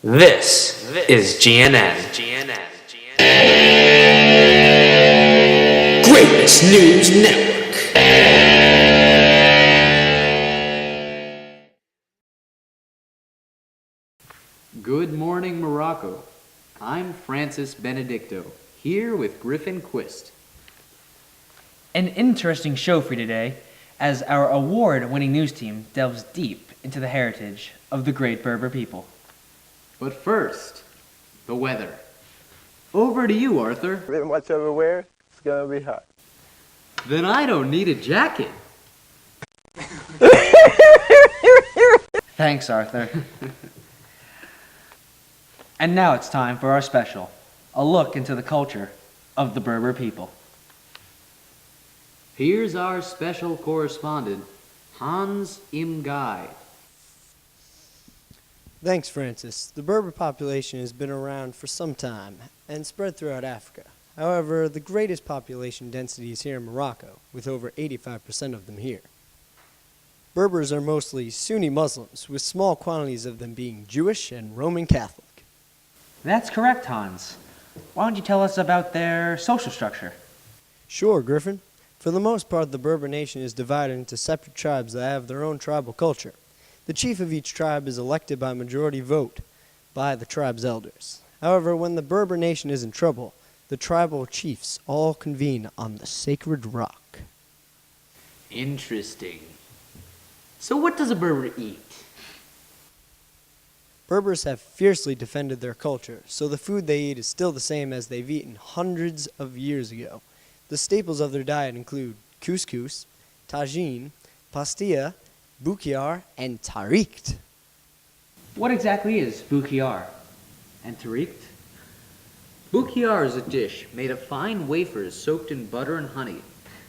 This is GNN. Grapist News Network. Good morning, Morocco. I'm Francis Benedicto, here with Griffin Quist. An interesting show for you today, as our award-winning news team delves deep into the heritage of the great Berber people. But first, the weather. Over to you, Arthur. Whatever wear, it's gonna be hot. Then I don't need a jacket. Thanks, Arthur. And now it's time for our special, a look into the culture of the Berber people. Here's our special correspondent, Hans Imgai. Thanks, Francis. The Berber population has been around for some time and spread throughout Africa. However, the greatest population density is here in Morocco, with over 85% of them here. Berbers are mostly Sunni Muslims, with small quantities of them being Jewish and Roman Catholic. That's correct, Hans. Why don't you tell us about their social structure? Sure, Griffin. For the most part, the Berber nation is divided into separate tribes that have their own tribal culture. The chief of each tribe is elected by majority vote by the tribe's elders. However, when the Berber nation is in trouble, the tribal chiefs all convene on the sacred rock. Interesting. So what does a Berber eat? Berbers have fiercely defended their culture, so the food they eat is still the same as they've eaten hundreds of years ago. The staples of their diet include couscous, tagine, pastilla, boukiar, and tarikt. What exactly is boukiar and tarikt? Boukiar is a dish made of fine wafers soaked in butter and honey,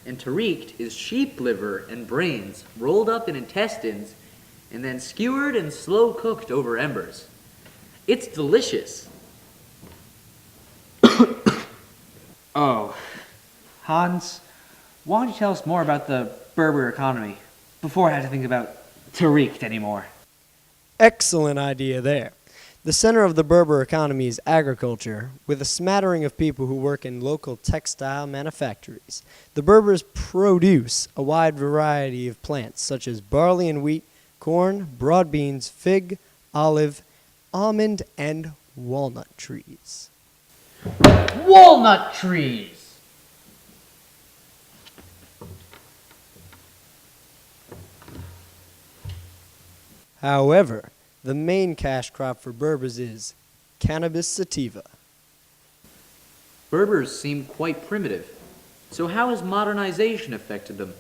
and tarikt is sheep liver and brains rolled up in intestines and then skewered and slow cooked over embers. It's delicious. Oh. Hans, why don't you tell us more about the Berber economy before I have to think about tarikt anymore? Excellent idea there. The center of the Berber economy is agriculture, with a smattering of people who work in local textile manufactories. The Berbers produce a wide variety of plants, such as barley and wheat, corn, broad beans, fig, olive, almond, and walnut trees. Walnut trees! However, the main cash crop for Berbers is cannabis sativa. Berbers seem quite primitive. So how has modernization affected them?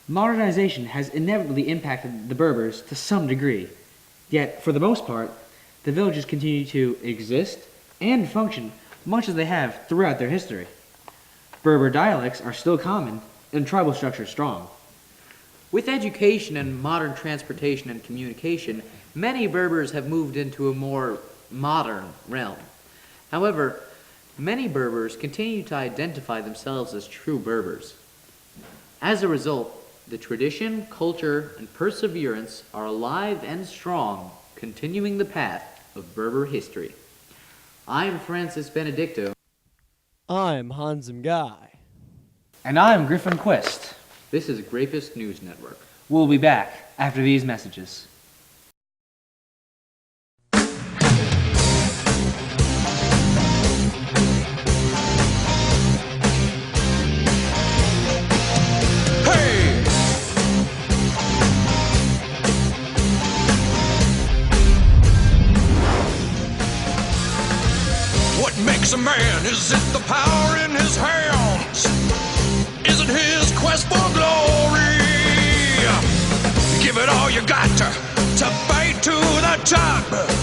Modernization has inevitably impacted the Berbers to some degree. Yet, for the most part, the villages continue to exist and function much as they have throughout their history. Berber dialects are still common and tribal structure strong. With education and modern transportation and communication, many Berbers have moved into a more modern realm. However, many Berbers continue to identify themselves as true Berbers. As a result, the tradition, culture, and perseverance are alive and strong, continuing the path of Berber history. I'm Francis Benedicto. I'm Hans Guy. And I'm Griffin Quist. This is Grapist News Network. We'll be back after these messages. What makes a man? Is it the power in his hands? Is it his quest for glory? Give it all you got to fight to the top.